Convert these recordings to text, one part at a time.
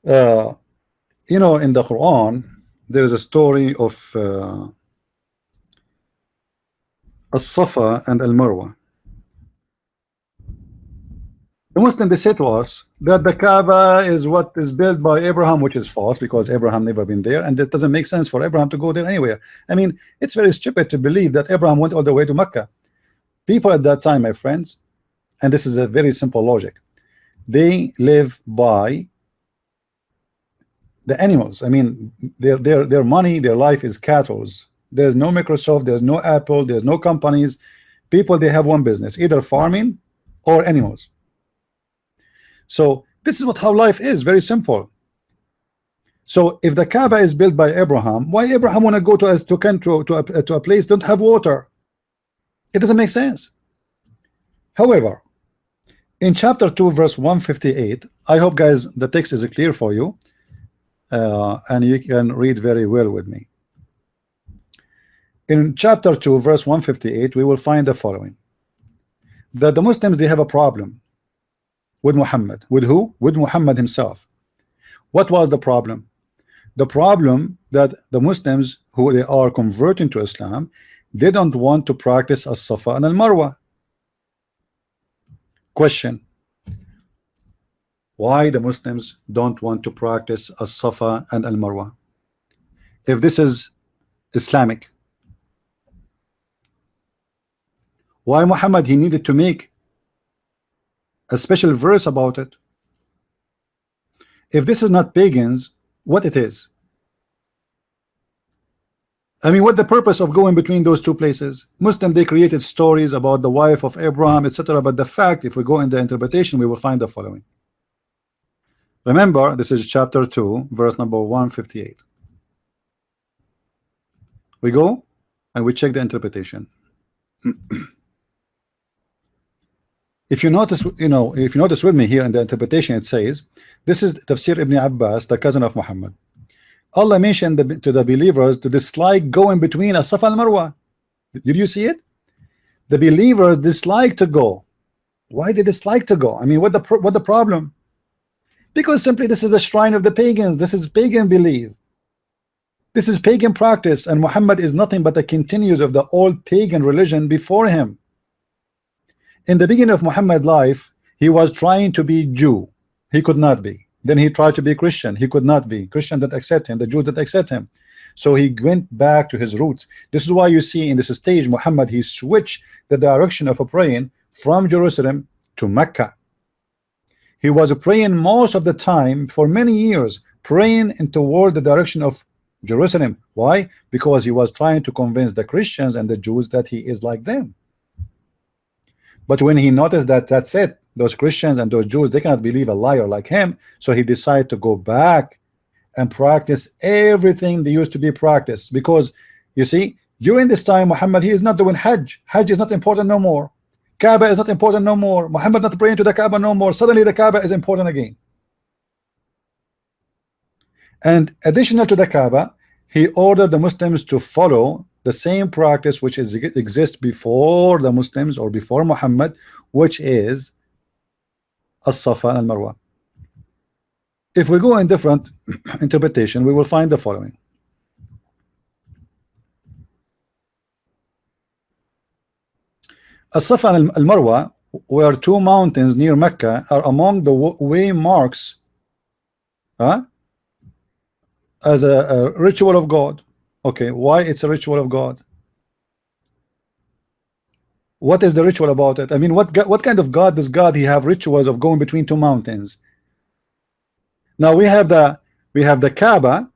Uh, you know, in the Quran, there is a story of As-Safa and Al-Marwa. The Muslim, they say to us that the Kaaba is what is built by Abraham, which is false because Abraham never been there, and it doesn't make sense for Abraham to go there anywhere. I mean, it's very stupid to believe that Abraham went all the way to Mecca. People at that time, my friends, and this is a very simple logic, they live by the animals. I mean, their money, their life is cattle. There's no Microsoft, there's no Apple, there's no companies. People, they have one business, either farming or animals. So this is what how life is, very simple. So if the Kaaba is built by Abraham, why Abraham want to go to a place don't have water? It doesn't make sense. However, in chapter 2 verse 158, I hope guys the text is clear for you, and you can read very well with me. In chapter 2 verse 158, we will find the following: that the Muslims, they have a problem with Muhammad. With who? With Muhammad himself. What was the problem? The problem that the Muslims who they are converting to Islam, they don't want to practice as-Safa and al-Marwa. Question: why the Muslims don't want to practice as-Safa and al-Marwa if this is Islamic? Why Muhammad he needed to make a special verse about it? If this is not pagans, what it is? I mean, what the purpose of going between those two places? Muslim, they created stories about the wife of Abraham, etc. But the fact, if we go in the interpretation, we will find the following. Remember, this is chapter 2 verse number 158. We go and we check the interpretation. If you notice, if you notice with me here in the interpretation, it says, this is Tafsir Ibn Abbas, the cousin of Muhammad. Allah mentioned to the believers to dislike going between as-Safa and Marwa. Did you see it? The believers dislike to go. Why they dislike to go? I mean, what the problem? Because simply this is the shrine of the pagans. This is pagan belief. This is pagan practice, and Muhammad is nothing but a continuous of the old pagan religion before him. In the beginning of Muhammad's life, he was trying to be Jew. He could not be. Then he tried to be Christian. He could not be. Christian that accept him, the Jews that accept him. So he went back to his roots. This is why you see in this stage Muhammad, he switched the direction of a praying from Jerusalem to Mecca. He was praying most of the time for many years, praying toward the direction of Jerusalem. Why? Because he was trying to convince the Christians and the Jews that he is like them. But when he noticed that that's it, those Christians and those Jews, they cannot believe a liar like him, so he decided to go back and practice everything they used to be practiced. Because you see, during this time Muhammad, he is not doing Hajj. Hajj is not important no more. Kaaba is not important no more. Muhammad not praying to the Kaaba no more. Suddenly the Kaaba is important again. And additional to the Kaaba, he ordered the Muslims to follow the same practice which exists before the Muslims or before Muhammad, which is as-Safa and al-Marwa. If we go in different interpretation, we will find the following. As-Safa and al-Marwa were two mountains near Mecca, are among the way marks as a ritual of God. Okay, why it's a ritual of God? What is the ritual about it? I mean, what kind of God does God he have rituals of going between two mountains? Now we have the Kaaba,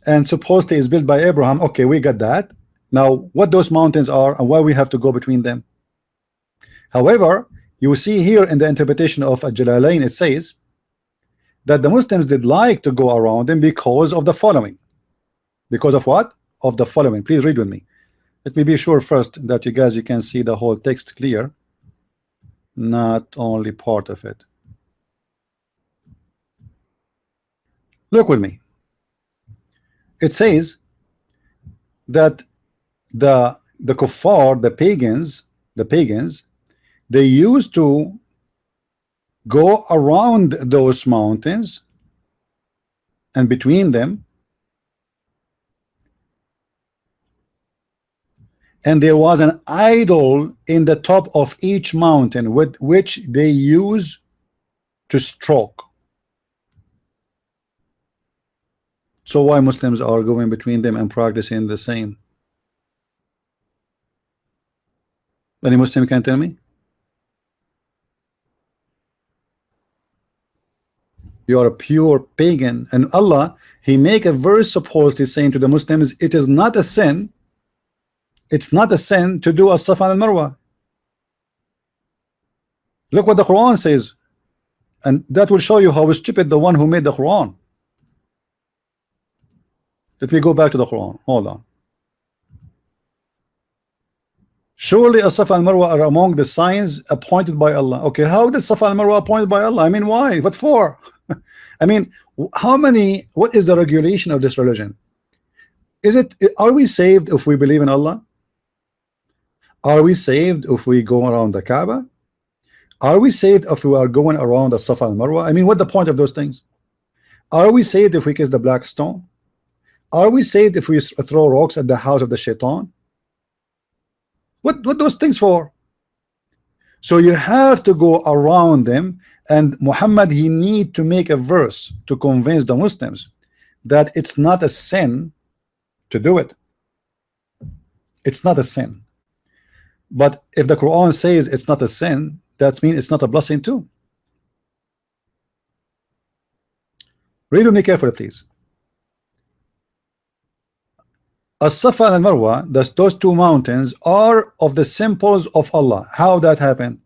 and supposedly is built by Abraham. Okay, we got that. Now what those mountains are and why we have to go between them. However, you see here in the interpretation of Al-Jalalain, it says that the Muslims did like to go around them because of the following. Because of what? Of the following. Please read with me. Let me be sure first that you guys, you can see the whole text clear, not only part of it. Look with me. It says that the kuffar, the pagans, they used to go around those mountains and between them, and there was an idol in the top of each mountain with which they use to stroke. So why Muslims are going between them and practicing the same? Any Muslim can tell me? You are a pure pagan, and Allah, He make a verse supposedly saying to the Muslims, it is not a sin, it's not a sin to do as-Safa and al-Marwa. Look what the Quran says, and that will show you how stupid the one who made the Quran. Let me go back to the Quran. Hold on. Surely as-Safa and Marwa are among the signs appointed by Allah. Okay, how did Safa and Marwa appointed by Allah? I mean, why? What for? I mean, how many? What is the regulation of this religion? Is it? Are we saved if we believe in Allah? Are we saved if we go around the Kaaba? Are we saved if we are going around the Safa and Marwa? I mean, what the point of those things? Are we saved if we kiss the black stone? Are we saved if we throw rocks at the house of the shaitan? What those things for? So you have to go around them, and Muhammad, he need to make a verse to convince the Muslims that it's not a sin to do it. It's not a sin. But if the Quran says it's not a sin, that means it's not a blessing too. Read with me carefully, please. As-Safa and Marwa, those two mountains are of the symbols of Allah. How that happened?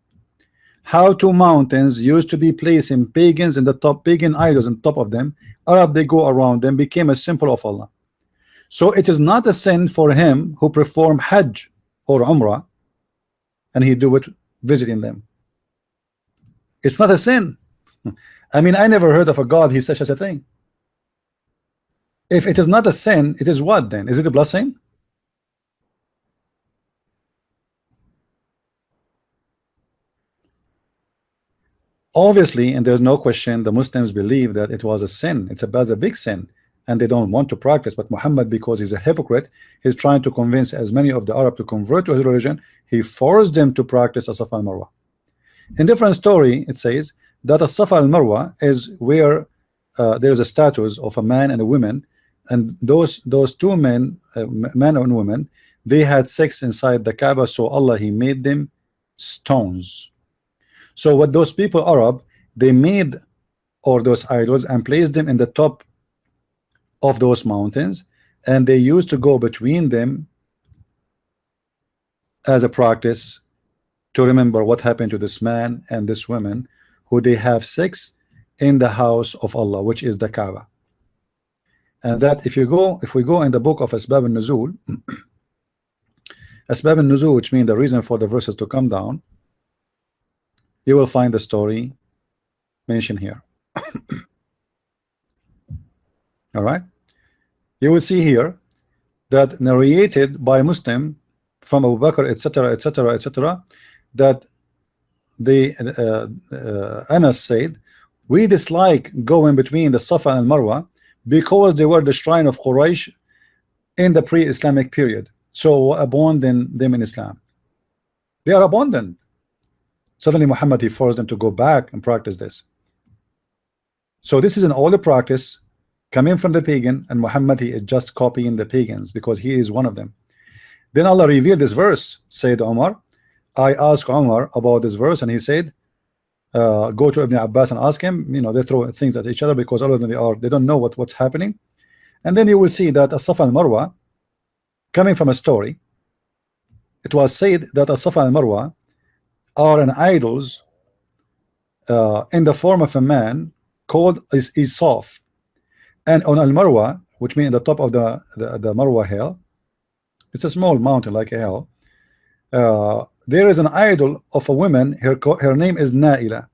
How two mountains used to be placed in pagans in the top, pagan idols on top of them. Arab, they go around them, became a symbol of Allah. So it is not a sin for him who perform Hajj or Umrah, and he do it visiting them. It's not a sin. I mean, I never heard of a God he said such a thing. If it is not a sin, it is what then? Is it a blessing? Obviously, and there's no question, the Muslims believe that it was a sin. It's a big sin, and they don't want to practice. But Muhammad, because he's a hypocrite, he's trying to convince as many of the Arab to convert to his religion. He forced them to practice as-Safa and Marwa. In different story, it says that as-Safa and Marwa is where there's a status of a man and a woman, and those two men, man and woman, they had sex inside the Kaaba, so Allah, he made them stones. So what those people Arab, they made or those idols and placed them in the top of those mountains, and they used to go between them as a practice to remember what happened to this man and this woman who they have sex in the house of Allah, which is the Kaaba. And that if we go in the book of Asbab al-Nuzul, Asbab al-Nuzul, which means the reason for the verses to come down, you will find the story mentioned here. All right, you will see here that narrated by Muslim from Abu Bakr, etc., etc., etc., that the Anas said, we dislike going between the Safa and Marwa because they were the shrine of Quraysh in the pre-Islamic period, so abandon them in Islam. They are abandoned. Suddenly Muhammad, he forced them to go back and practice this. So this is an older practice coming from the pagan, and Muhammad, he is just copying the pagans because he is one of them. Then Allah revealed this verse, said Umar. I asked Umar about this verse, and he said, go to Ibn Abbas and ask him. You know, they throw things at each other because all of them they don't know what's happening. And then you will see that as-Safa and Marwa, coming from a story, it was said that as-Safa and Marwa are an idols in the form of a man called Isaf, and on al-Marwa, which means the top of the Marwa hill, it's a small mountain like a hill, there is an idol of a woman. Her name is Naila.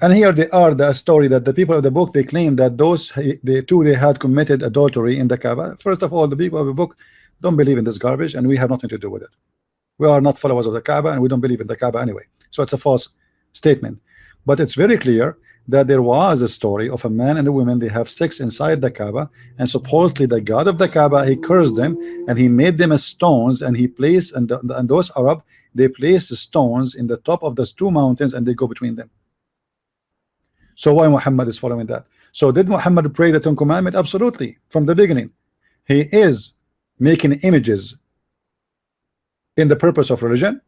And here they are, the story that the people of the book, they claim that they had committed adultery in the Kaaba. First of all, the people of the book don't believe in this garbage, and we have nothing to do with it. We are not followers of the Kaaba, and we don't believe in the Kaaba anyway. So it's a false statement. But it's very clear that there was a story of a man and a woman, they have sex inside the Kaaba, and supposedly the god of the Kaaba, he cursed them and he made them as stones, and he placed, and those Arab, they place the stones in the top of those two mountains and they go between them. So why Muhammad is following that? So did Muhammad pray the Ten Commandment? Absolutely, from the beginning. He is making images in the purpose of religion.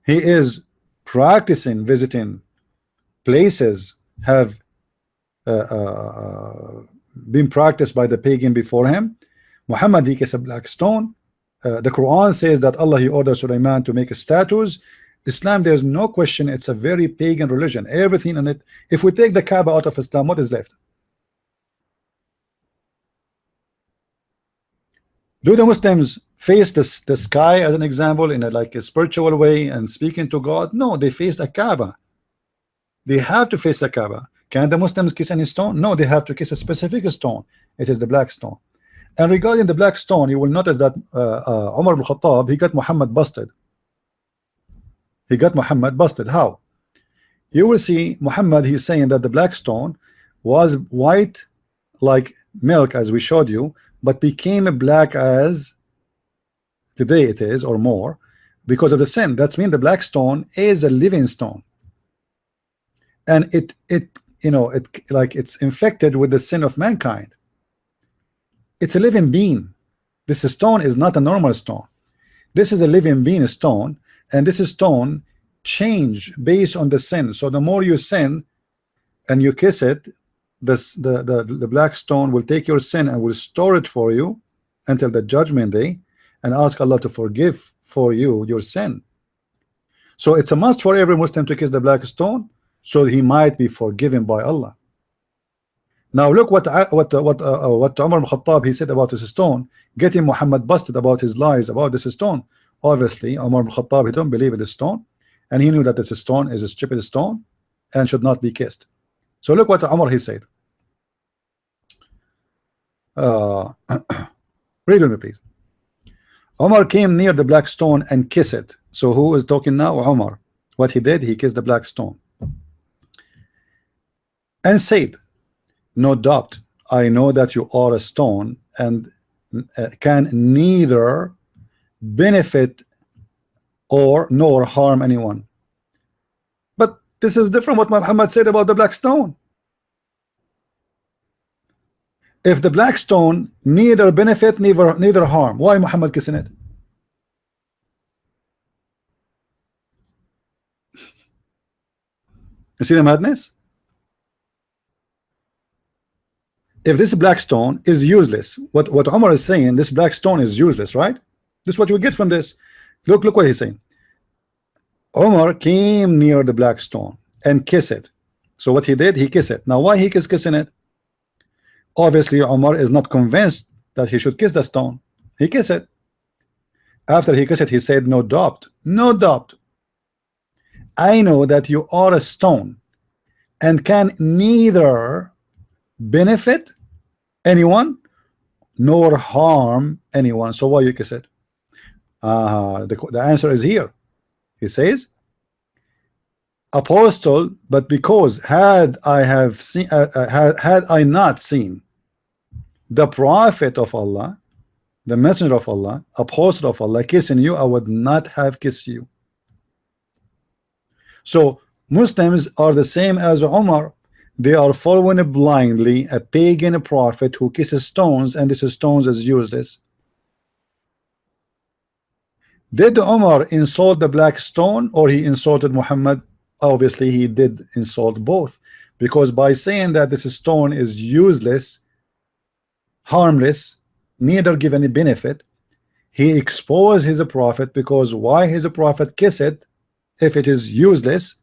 He is practicing visiting places have been practiced by the pagan before him. Muhammad, he is a black stone. The Quran says that Allah, he ordered Sulaiman to make statues. Islam, there's no question, it's a very pagan religion. Everything in it. If we take the Kaaba out of Islam, what is left? Do the Muslims face the sky as an example in like a spiritual way and speaking to God? No, they face the Kaaba. They have to face the Kaaba. Can the Muslims kiss any stone? No, they have to kiss a specific stone. It is the black stone. And regarding the black stone, you will notice that Umar ibn Khattab, he got Muhammad busted. He got Muhammad busted. How? You will see Muhammad, he's saying that the black stone was white like milk, as we showed you, but became black as today it is, or more, because of the sin. That's mean the black stone is a living stone, and it like it's infected with the sin of mankind. It's a living being. This stone is not a normal stone. This is a living being stone, and this stone change based on the sin. So the more you sin and you kiss it, the black stone will take your sin and will store it for you until the judgment day, and ask Allah to forgive for you your sin. So it's a must for every Muslim to kiss the black stone, so he might be forgiven by Allah. Now look what Umar ibn Khattab, he said about this stone, getting Muhammad busted about his lies about this stone. Obviously Umar ibn Khattab, he don't believe in this stone, and he knew that this stone is a stupid stone and should not be kissed. So look what Umar, he said. Read with me please. Umar came near the black stone and kissed it. So who is talking now? Umar. What he did, he kissed the black stone and said, no doubt I know that you are a stone and can neither benefit or nor harm anyone. But this is different what Muhammad said about the black stone. If the black stone neither benefit neither harm, why Muhammad kissing it? You see the madness? If this black stone is useless, what Umar is saying, this black stone is useless, right? This is what you get from this. Look what he's saying. Umar came near the black stone and kissed it. So what he did, he kissed it. Now why he is kissing it? Obviously Umar is not convinced that he should kiss the stone. He kissed it. After he kissed it, he said, no doubt, no doubt, I know that you are a stone and can neither benefit anyone nor harm anyone. So why you kiss it? The answer is here. He says, apostle, but because had I not seen the prophet of Allah, the messenger of Allah, apostle of Allah kissing you, I would not have kissed you. So Muslims are the same as Umar. They are following blindly a pagan prophet who kisses stones, and this stones is useless. Did Umar insult the black stone or he insulted Muhammad? Obviously he did insult both, because by saying that this stone is useless, harmless, neither give any benefit, he exposed his prophet. Because why his prophet kiss it if it is useless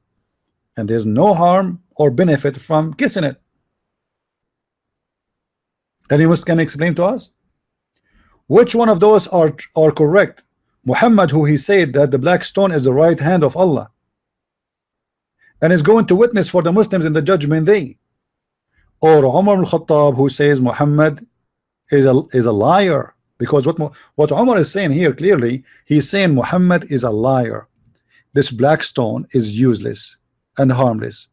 and there's no harm or benefit from kissing it? Anyone can explain to us which one of those are correct? Muhammad, who he said that the black stone is the right hand of Allah and is going to witness for the Muslims in the judgment day, or Umar al-Khattab, who says Muhammad is a liar? Because what Umar is saying here clearly, he's saying Muhammad is a liar. This black stone is useless and harmless.